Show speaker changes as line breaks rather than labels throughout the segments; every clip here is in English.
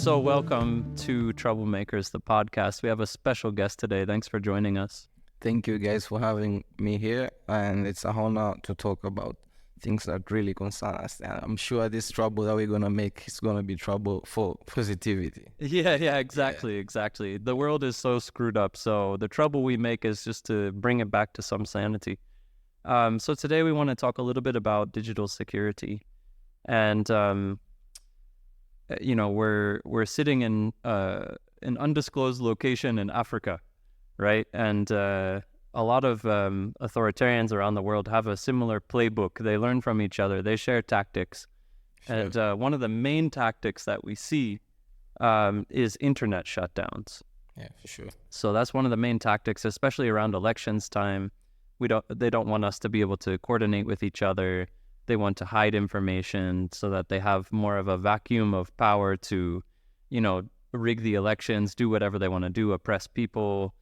So welcome to Troublemakers, the podcast. We have a special guest today. Thanks for joining us.
Thank you guys for having me here, and it's an honor to talk about things that really concern us. And I'm sure this trouble that we're gonna make is gonna be trouble for positivity.
Yeah, exactly. The world is so screwed up, so the trouble we make is just to bring it back to some sanity. So today we want to talk a little bit about digital security, and we're sitting in an undisclosed location in Africa, right? And a lot of authoritarians around the world have a similar playbook. They learn from each other. They share tactics.
Sure.
And one of the main tactics that we see is internet shutdowns.
Yeah, for sure.
So that's one of the main tactics, especially around elections time. They don't want us to be able to coordinate with each other. They want to hide information so that they have more of a vacuum of power to, rig the elections, do whatever they want to do, oppress people,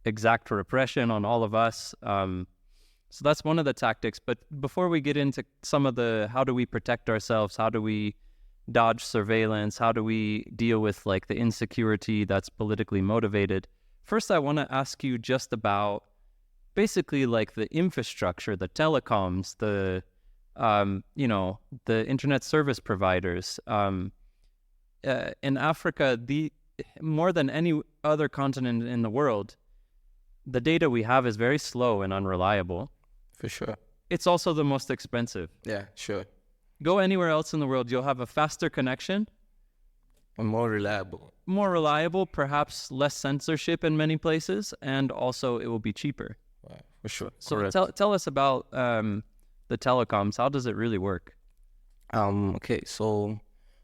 exact repression on all of us. So that's one of the tactics. But before we get into some of the, how do we protect ourselves? How do we dodge surveillance? How do we deal with like the insecurity that's politically motivated? First, I want to ask you just about basically like the infrastructure, the telecoms, the internet service providers. In Africa, more than any other continent in the world, the data we have is very slow and unreliable.
For sure.
It's also the most expensive.
Yeah, sure.
Go anywhere else in the world, you'll have a faster connection.
And more reliable.
More reliable, perhaps less censorship in many places, and also it will be cheaper.
Wow, for sure.
So tell us about the telecoms. How does it really work?
Okay, so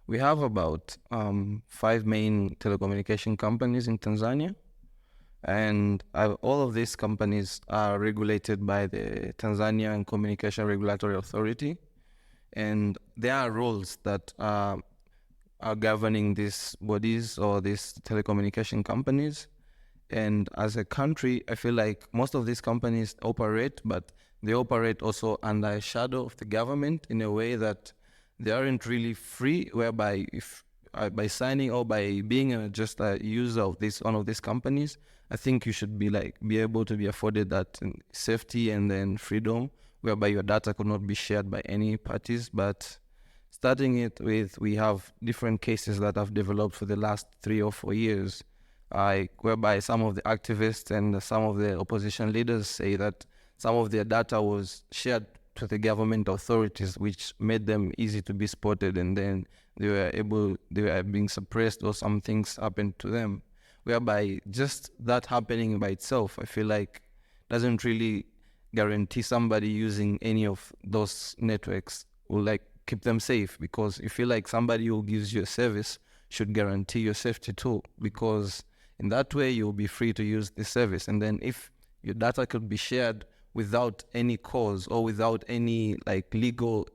we have about 5 main telecommunication companies in Tanzania, and all of these companies are regulated by the Tanzanian Communication Regulatory Authority, and there are rules that are governing these bodies or these telecommunication companies. And as a country, I feel like most of these companies operate, but they operate also under a shadow of the government in a way that they aren't really free, whereby if by signing or by being just a user of one of these companies, I think you should be able to be afforded that safety and then freedom, whereby your data could not be shared by any parties. But starting it with, we have different cases that have developed for the last 3 or 4 years, whereby some of the activists and some of the opposition leaders say that some of their data was shared to the government authorities, which made them easy to be spotted, and then they were being suppressed, or some things happened to them, whereby just that happening by itself, I feel like doesn't really guarantee somebody using any of those networks will keep them safe, because you feel like somebody who gives you a service should guarantee your safety too, because in that way you'll be free to use the service. And then if your data could be shared without any cause or without any legal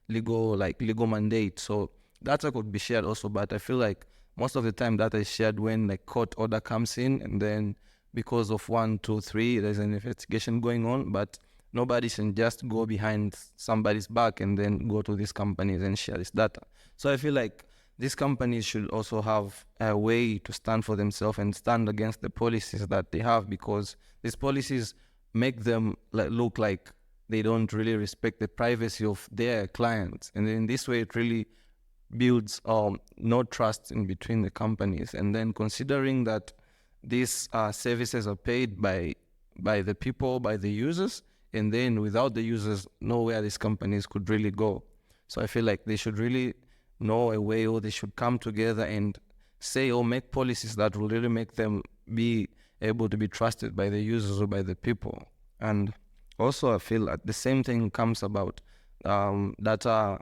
mandate, so data could be shared also. But I feel like most of the time data is shared when court order comes in, and then because of 1, 2, 3 there's an investigation going on, but nobody can just go behind somebody's back and then go to these companies and share this data. So I feel like these companies should also have a way to stand for themselves and stand against the policies that they have, because these policies make them look like they don't really respect the privacy of their clients. And in this way, it really builds no trust in between the companies. And then considering that these services are paid by the people, by the users, and then without the users, nowhere these companies could really go. So I feel like they should really know a way, or they should come together and say or make policies that will really make them be able to be trusted by the users or by the people. And also I feel that the same thing comes about data,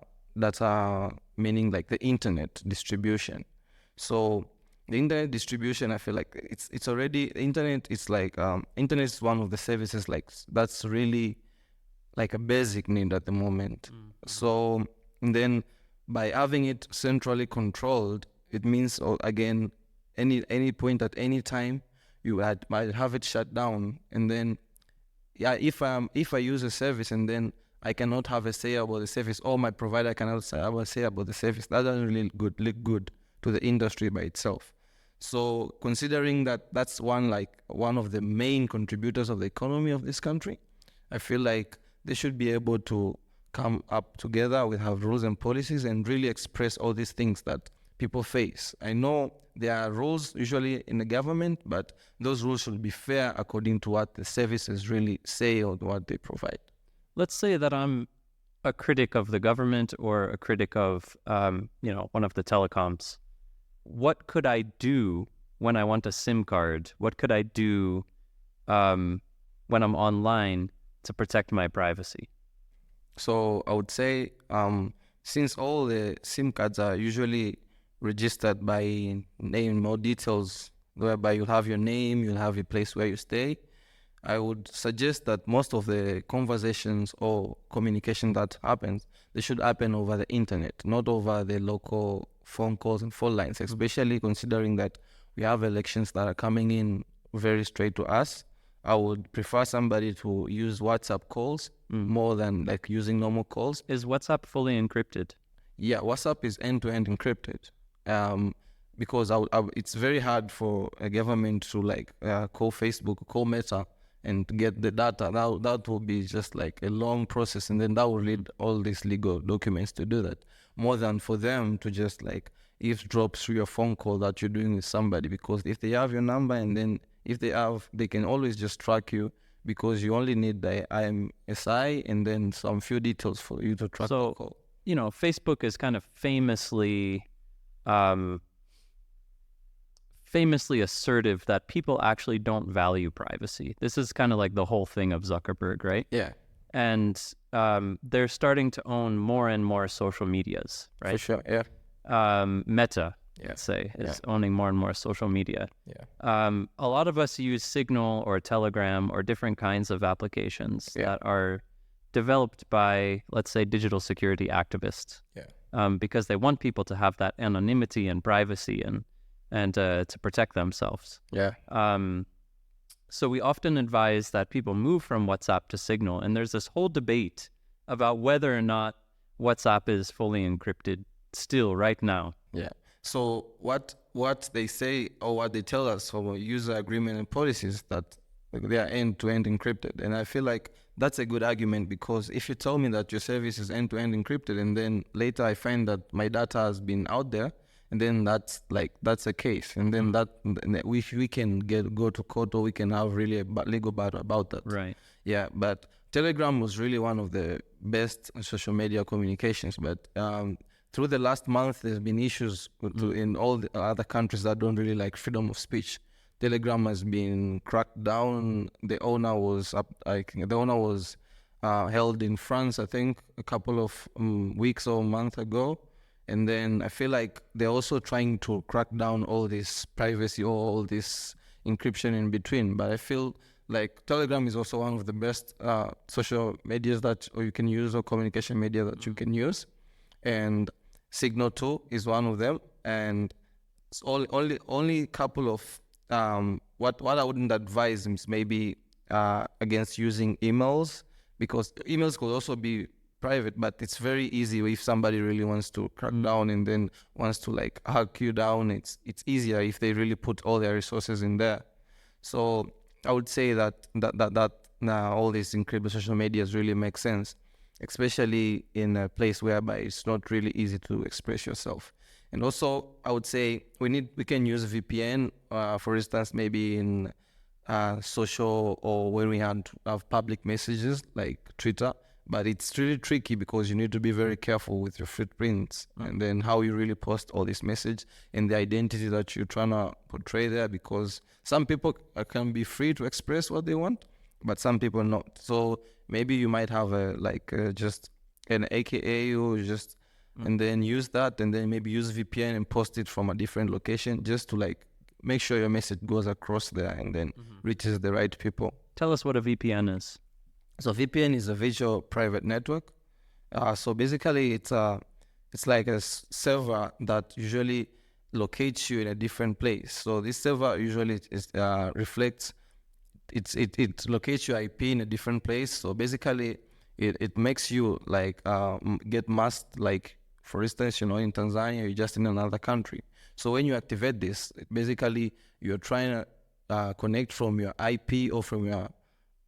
meaning the internet distribution. So the internet distribution, I feel like it's already, the internet is internet is one of the services that's really a basic need at the moment. Mm-hmm. So, and then by having it centrally controlled, it means again, any point at any time, you might have it shut down. And then, if I use a service and then I cannot have a say about the service, or my provider cannot have a say about the service. That doesn't really look good to the industry by itself. So considering that that's one of the main contributors of the economy of this country, I feel like they should be able to come up together with have rules and policies and really express all these things that people face. I know there are rules usually in the government, but those rules should be fair according to what the services really say or what they provide.
Let's say that I'm a critic of the government or a critic of, one of the telecoms. What could I do when I want a SIM card? What could I do when I'm online to protect my privacy?
So I would say, since all the SIM cards are usually registered by name, more details, whereby you'll have your name, you'll have a place where you stay, I would suggest that most of the conversations or communication that happens, they should happen over the internet, not over the local phone calls and phone lines, especially considering that we have elections that are coming in very straight to us. I would prefer somebody to use WhatsApp calls more than like using normal calls.
Is WhatsApp fully encrypted?
Yeah, WhatsApp is end-to-end encrypted. Because it's very hard for a government to call Facebook, call Meta, and get the data. That will be just like a long process, and then that will need all these legal documents to do that. More than for them to just eavesdrop through your phone call that you're doing with somebody, because if they have your number, and then if they can always just track you, because you only need the IMSI and then some few details for you to track the call.
Facebook is kind of famously assertive that people actually don't value privacy. This is kind of like the whole thing of Zuckerberg, right?
Yeah.
And they're starting to own more and more social medias, right?
For sure, yeah.
Meta, let's say, is owning more and more social media.
Yeah.
A lot of us use Signal or Telegram or different kinds of applications that are developed by, let's say, digital security activists.
Yeah.
Because they want people to have that anonymity and privacy and to protect themselves.
Yeah.
So we often advise that people move from WhatsApp to Signal, and there's this whole debate about whether or not WhatsApp is fully encrypted still right now.
Yeah. So what they say, or what they tell us from user agreement and policies, that they are end-to-end encrypted. And I feel like that's a good argument, because if you tell me that your service is end-to-end encrypted, and then later I find that my data has been out there, and then that's a case, and then we can go to court, or we can have really a legal battle about that.
Right.
Yeah, but Telegram was really one of the best social media communications. But through the last month, there's been issues in all the other countries that don't really like freedom of speech. Telegram has been cracked down. The owner was held in France, I think, a couple of weeks or a month ago. And then I feel like they're also trying to crack down all this privacy or all this encryption in between. But I feel like Telegram is also one of the best social medias that you can use, or communication media that you can use. And Signal too is one of them. And it's only couple of what I wouldn't advise is maybe against using emails, because emails could also be private, but it's very easy if somebody really wants to crack down and then wants to hack you down. It's easier if they really put all their resources in there. So I would say that now all these encrypted social medias really make sense, especially in a place whereby it's not really easy to express yourself. And also, I would say we can use VPN, for instance, maybe in social, or when we have public messages like Twitter. But it's really tricky, because you need to be very careful with your footprints and then how you really post all this message and the identity that you're trying to portray there, because some people can be free to express what they want, but some people not. So maybe you might have just an AKA, or just and then use that, and then maybe use VPN and post it from a different location, just to make sure your message goes across there and then reaches the right people.
Tell us what a VPN is.
So VPN is a virtual private network. So basically, it's like a server that usually locates you in a different place. So this server usually reflects it locates your IP in a different place. So basically, it makes you like get masked. Like for instance, in Tanzania, you're just in another country. So when you activate this, basically you're trying to connect from your IP or from your,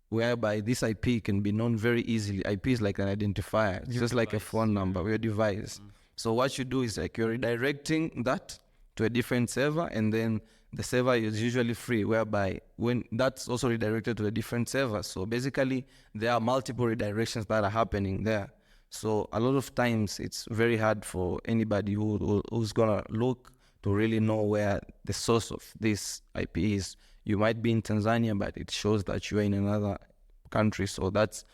whereby this IP can be known very easily. IP is like an identifier. It's just like a phone number, your device. So what you do is like you're redirecting that to a different server, and then the server is usually free, whereby when that's also redirected to a different server. So basically there are multiple redirections that are happening there. So a lot of times it's very hard for anybody who's gonna look to really know where the source of this IP is. You might be in Tanzania, but it shows that you're in another country. So that's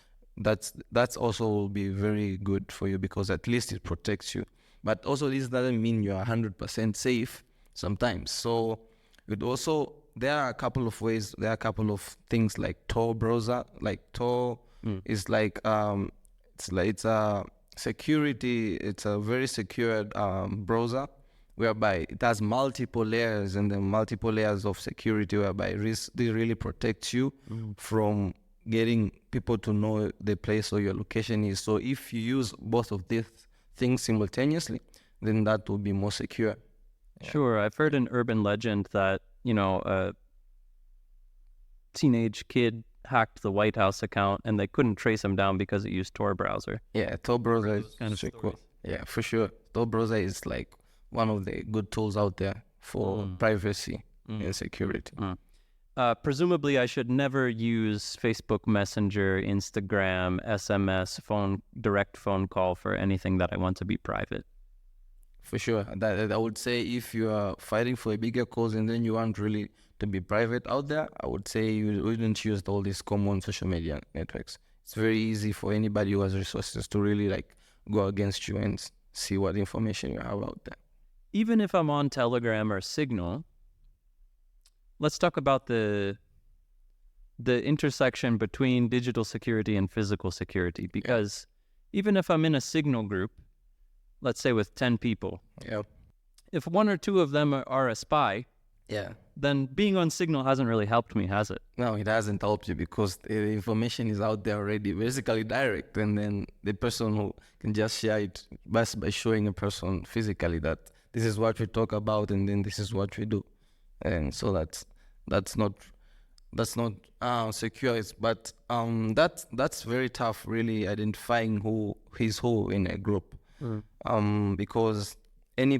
also will be very good for you, because at least it protects you. But also this doesn't mean you're 100% safe sometimes. So it also, there are a couple of ways, there are a couple of things like Tor browser. Like Tor is like it's a security, it's a very secured browser, whereby it has multiple layers, and then multiple layers of security, whereby they really protect you from getting people to know the place or your location is. So if you use both of these things simultaneously, then that will be more secure.
Sure. I've heard an urban legend that, a teenage kid hacked the White House account and they couldn't trace him down because it used Tor browser.
Yeah, Tor browser is
kind of
so cool. Yeah, for sure. Tor browser is like one of the good tools out there for privacy and security.
Presumably, I should never use Facebook Messenger, Instagram, SMS, direct phone call for anything that I want to be private.
For sure. That I would say, if you are fighting for a bigger cause and then you want really to be private out there, I would say you wouldn't use all these common social media networks. It's very easy for anybody who has resources to really like go against you and see what information you have out there.
Even if I'm on Telegram or Signal, let's talk about the intersection between digital security and physical security, because even if I'm in a Signal group, let's say with 10 people, if one or two of them are a spy, then being on Signal hasn't really helped me, has it?
No, it hasn't helped you, because the information is out there already, basically direct, and then the person who can just share it best by showing a person physically that this is what we talk about, and then this is what we do. And so that's not secure. But that's very tough, really, identifying who is who in a group. Because any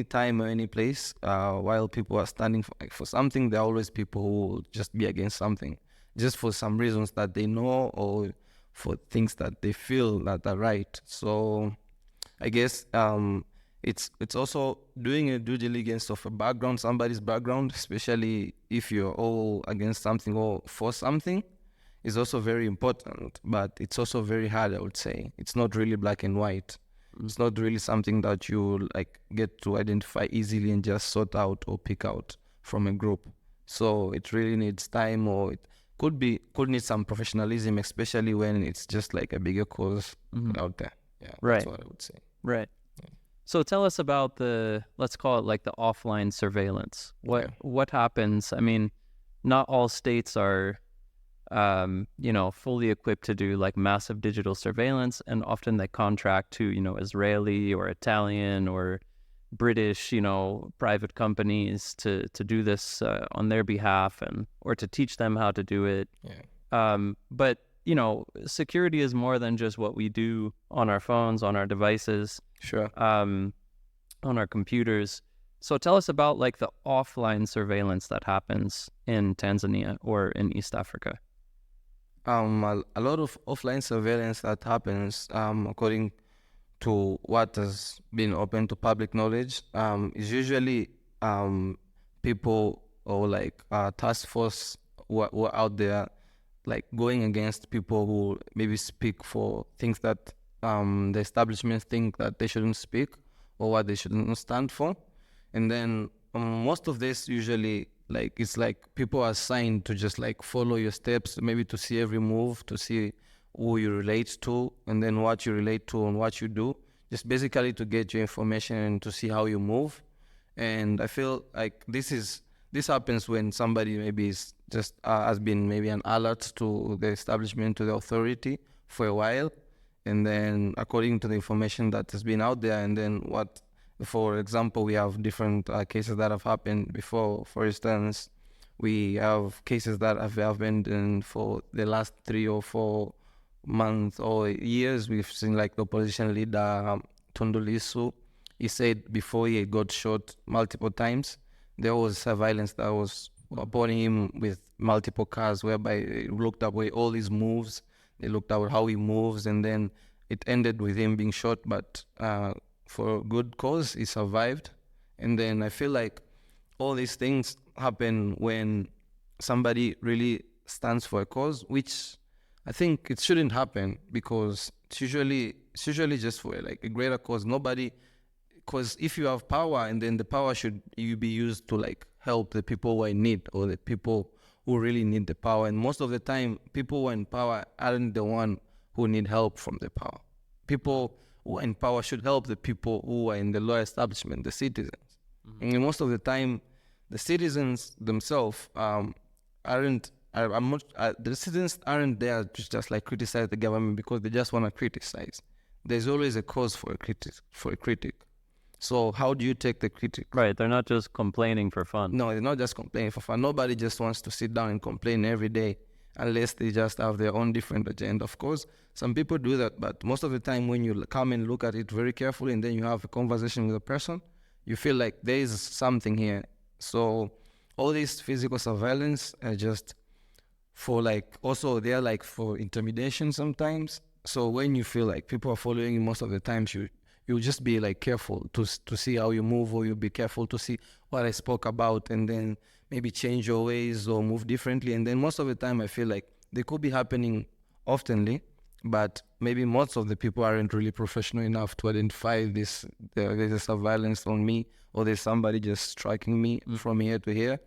time or any place, while people are standing for something, there are always people who will just be against something, just for some reasons that they know, or for things that they feel that are right. So I guess it's also doing a due diligence of somebody's background, especially if you're all against something or for something, is also very important. But it's also very hard, I would say. It's not really black and white. It's not really something that you like get to identify easily and just sort out or pick out from a group. So it really needs time, or it could need some professionalism, especially when it's just like a bigger cause out there. Yeah, that's what I would say.
Right. So tell us about let's call it like the offline surveillance. What happens? I mean, not all states are fully equipped to do like massive digital surveillance, and often they contract to, Israeli or Italian or British, private companies to do this on their behalf, or to teach them how to do it. But security is more than just what we do on our phones, on our devices, on our computers. So tell us about like the offline surveillance that happens in Tanzania or in East Africa.
A lot of offline surveillance that happens, according to what has been open to public knowledge, is usually people or like task force who are out there, like going against people who maybe speak for things that the establishment think that they shouldn't speak, or what they shouldn't stand for. And then most of this usually, like, it's like people are assigned to just like follow your steps, maybe to see every move, to see who you relate to, and then what you relate to and what you do, just basically to get your information and to see how you move. And I feel like this happens when somebody maybe is just has been maybe an alert to the establishment, to the authority, for a while. And then according to the information that has been out there, and then for example, we have different cases that have happened before. For instance, we have cases that have happened for the last 3 or 4 months or years. We've seen like the opposition leader, Tundu Lissu. He said before he got shot multiple times, there was surveillance that was upon him with multiple cars, whereby they looked up where all his moves, they looked at how he moves, and then it ended with him being shot, but for a good cause, he survived. And then I feel like all these things happen when somebody really stands for a cause, which I think it shouldn't happen, because it's usually just for like a greater cause. Because if you have power, and then the power should be used to like help the people who are in need, or the people who really need the power. And most of the time, people who are in power aren't the one who need help from the power. People who are in power should help the people who are in the lower establishment, the citizens. Mm-hmm. And most of the time, the citizens themselves the citizens aren't there to just like criticize the government because they just want to criticize. There's always a cause for a critic. So how do you take the critic?
Right, they're not just complaining for fun.
No, they're not just complaining for fun. Nobody just wants to sit down and complain every day unless they just have their own different agenda. Of course, some people do that, but most of the time when you come and look at it very carefully and then you have a conversation with a person, you feel like there is something here. So all this physical surveillance are just for like, also they're like for intimidation sometimes. So when you feel like people are following you, most of the times you'll just be like careful to see how you move, or you'll be careful to see what I spoke about, and then maybe change your ways or move differently. And then most of the time I feel like they could be happening oftenly, but maybe most of the people aren't really professional enough to identify there's a surveillance on me, or there's somebody just striking me from here to here.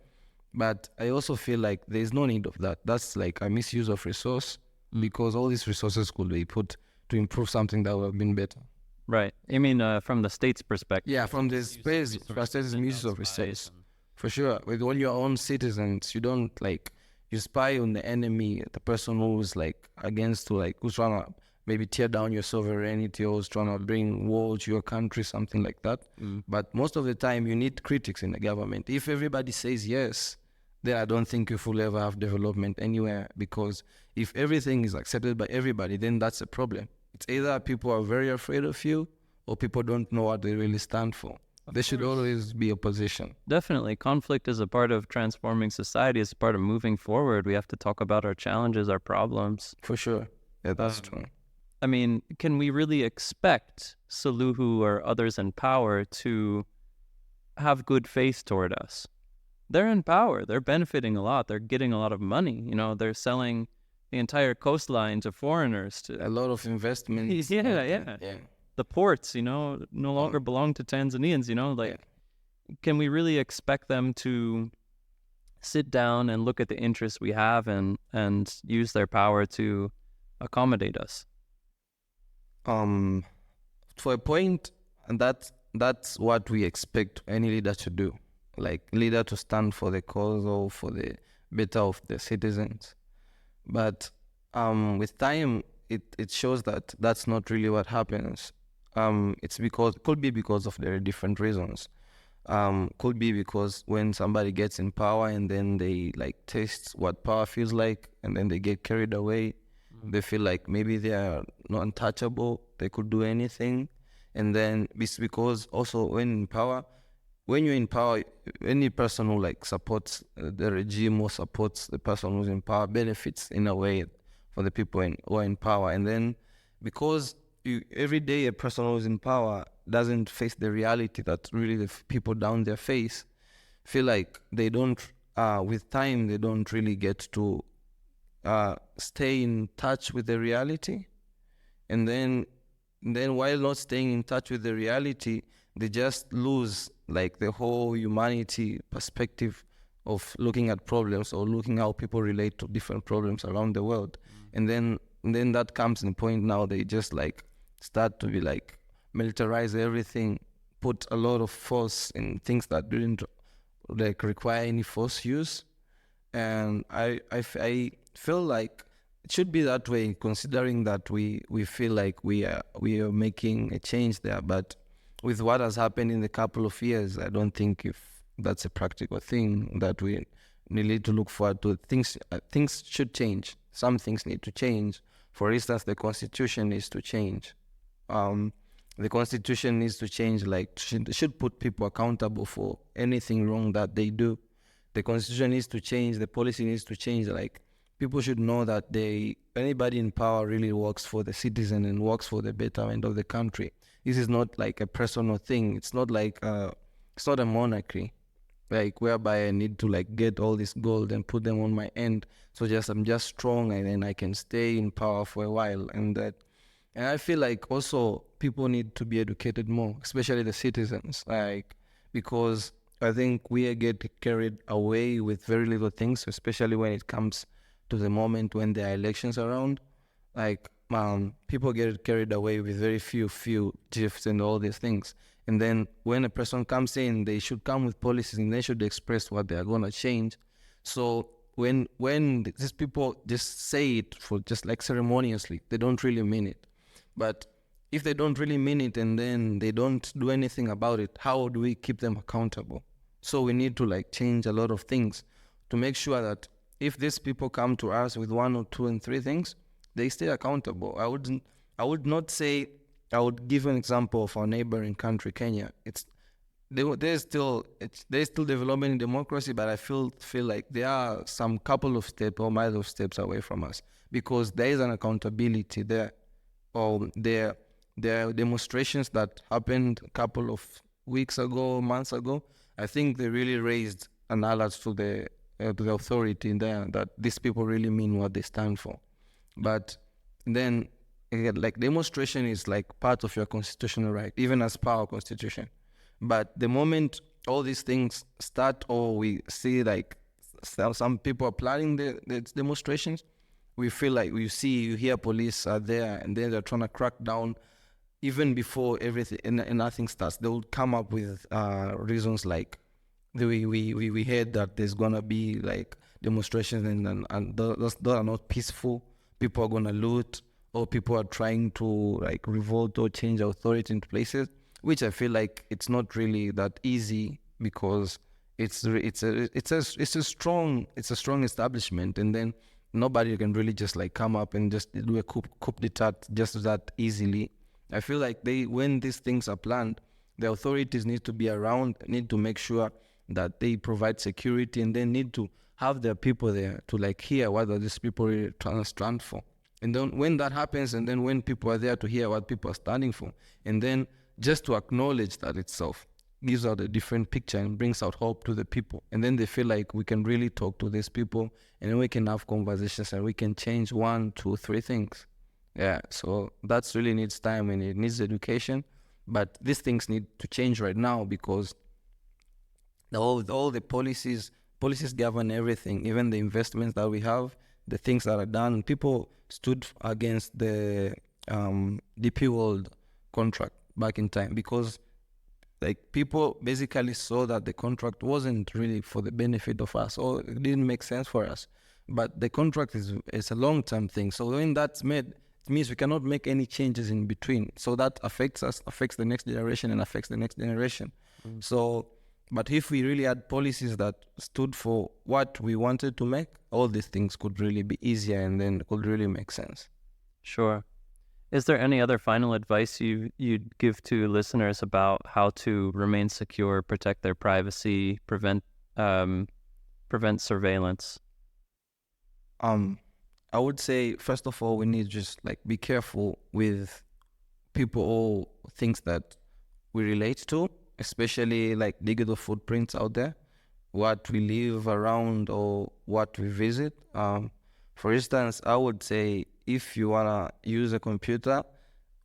But I also feel like there's no need of that. That's like a misuse of resource, because all these resources could be put to improve something that would have been better.
Right. You mean from the state's perspective?
Yeah, from the space perspective, misuse of resource. For sure. With all your own citizens, you don't like, you spy on the enemy, the person who's like against, who's trying to maybe tear down your sovereignty, or who's trying to bring war to your country, something like that. But most of the time, you need critics in the government. If everybody says yes, then I don't think you will ever have development anywhere, because if everything is accepted by everybody, then that's a problem. It's either people are very afraid of you, or people don't know what they really stand for. There should always be opposition.
Definitely. Conflict is a part of transforming society. It's a part of moving forward. We have to talk about our challenges, our problems.
For sure. Yeah, that's true.
I mean, can we really expect Suluhu or others in power to have good faith toward us? They're in power. They're benefiting a lot. They're getting a lot of money. You know, they're selling the entire coastline to foreigners.
A lot of investments.
Yeah. The ports, no longer belong to Tanzanians, Can we really expect them to sit down and look at the interests we have and use their power to accommodate us?
For a point, and that's what we expect any leader to do. Like leader to stand for the cause or for the better of the citizens. But with time, it shows that that's not really what happens. Could be because of their different reasons. Could be because when somebody gets in power and then they like taste what power feels like, and then they get carried away. They feel like maybe they are not untouchable. They could do anything. And then it's because also when you're in power, any person who like supports the regime or supports the person who's in power benefits in a way for the people who are in power. And then because every day a person who's in power doesn't face the reality that really the people down there face, feel like they don't, with time, they don't really get to stay in touch with the reality. And then while not staying in touch with the reality, they just lose like the whole humanity perspective of looking at problems, or looking how people relate to different problems around the world. And then that comes in the point now they just like start to be like militarize everything, put a lot of force in things that didn't like require any force use. And I feel like it should be that way, considering that we feel like we are making a change there. But with what has happened in the couple of years, I don't think if that's a practical thing that we need to look forward to. Things should change. Some things need to change. For instance, the constitution needs to change. The constitution needs to change, like should put people accountable for anything wrong that they do. The constitution needs to change, the policy needs to change. Like, people should know that anybody in power really works for the citizen and works for the betterment of the country. This is not like a personal thing. It's not like it's not a monarchy, like whereby I need to like get all this gold and put them on my end. So I'm just strong and then I can stay in power for a while. And I feel like also people need to be educated more, especially the citizens, like, because I think we get carried away with very little things, especially when it comes to the moment when there are elections around. Like, people get carried away with very few gifts and all these things. And then when a person comes in, they should come with policies and they should express what they are going to change. So when these people just say it for just like ceremoniously, they don't really mean it. But if they don't really mean it and then they don't do anything about it, how do we keep them accountable? So we need to like change a lot of things to make sure that if these people come to us with 1 or 2 and 3 things, they stay accountable. I would not say, I would give an example of our neighboring country, Kenya. They're still developing democracy, but I feel like there are some couple of steps or miles of steps away from us, because there is an accountability there. Or there are demonstrations that happened a couple of weeks ago, months ago. I think they really raised an alert to the authority in there that these people really mean what they stand for. But then again, like, demonstration is like part of your constitutional right, even as per our constitution. But the moment all these things start, or we see like some people are planning the demonstrations, we feel like you hear police are there and then they're trying to crack down even before everything and nothing starts. They will come up with reasons like we heard that there's gonna be like demonstrations and those are not peaceful. People are gonna loot, or people are trying to like revolt or change authority into places, which I feel like it's not really that easy, because it's a strong establishment, and then nobody can really just like come up and just do a coup d'etat just that easily. I feel like when these things are planned, the authorities need to be around, need to make sure that they provide security, and they need to have their people there to like hear what are these people really trying to stand for. And then when that happens, and then when people are there to hear what people are standing for, and then just to acknowledge that itself gives out a different picture and brings out hope to the people. And then they feel like we can really talk to these people, and then we can have conversations and we can change 1, 2, 3 things. Yeah, so that really needs time and it needs education. But these things need to change right now, because all the policies govern everything, even the investments that we have, the things that are done. People stood against the DP World contract back in time, because like people basically saw that the contract wasn't really for the benefit of us, or it didn't make sense for us. But the contract is a long-term thing. So when that's made, it means we cannot make any changes in between. So that affects us, affects the next generation, and affects the next generation. So, but if we really had policies that stood for what we wanted to make, all these things could really be easier, and then could really make sense.
Sure. Is there any other final advice you'd give to listeners about how to remain secure, protect their privacy, prevent surveillance?
I would say, first of all, we need to just like be careful with people or things that we relate to, especially like digital footprints out there, what we live around or what we visit. For instance, I would say if you wanna use a computer,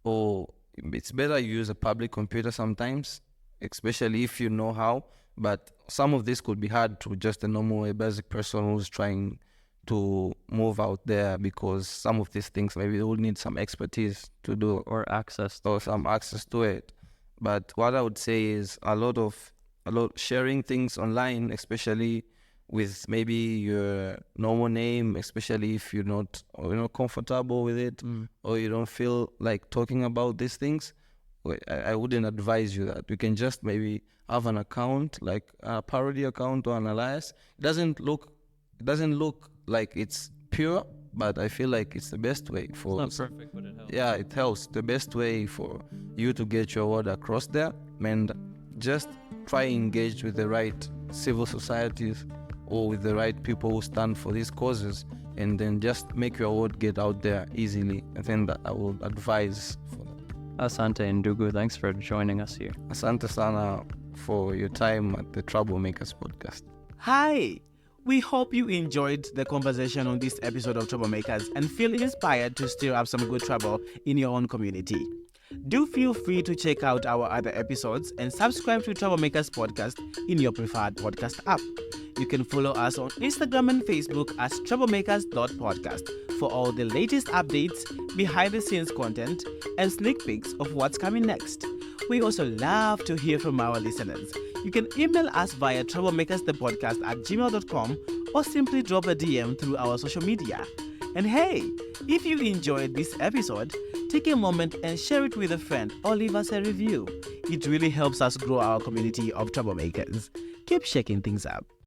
or it's better you use a public computer sometimes, especially if you know how. But some of this could be hard to just a normal, a basic person who's trying to move out there, because some of these things maybe they will need some expertise to do,
or
some access to it. But what I would say is a lot sharing things online, especially with maybe your normal name, especially if you're not comfortable with it, or you don't feel like talking about these things. I wouldn't advise you that. You can just maybe have an account, like a parody account or an alias. It doesn't look like it's pure, but I feel like it's the best way for.
It's not perfect, but it helps.
Yeah, it helps. The best way for you to get your word across there, and just try engage with the right civil societies or with the right people who stand for these causes, and then just make your word get out there easily. I think that I would advise for that.
Asante Ndugu, thanks for joining us here.
Asante sana for your time at the Troublemakers podcast.
Hi! We hope you enjoyed the conversation on this episode of Troublemakers and feel inspired to stir up some good trouble in your own community. Do feel free to check out our other episodes and subscribe to Troublemakers Podcast in your preferred podcast app. You can follow us on Instagram and Facebook as troublemakers.podcast for all the latest updates, behind-the-scenes content, and sneak peeks of what's coming next. We also love to hear from our listeners. You can email us via troublemakersthepodcast@gmail.com or simply drop a DM through our social media. And hey, if you enjoyed this episode, take a moment and share it with a friend or leave us a review. It really helps us grow our community of troublemakers. Keep shaking things up.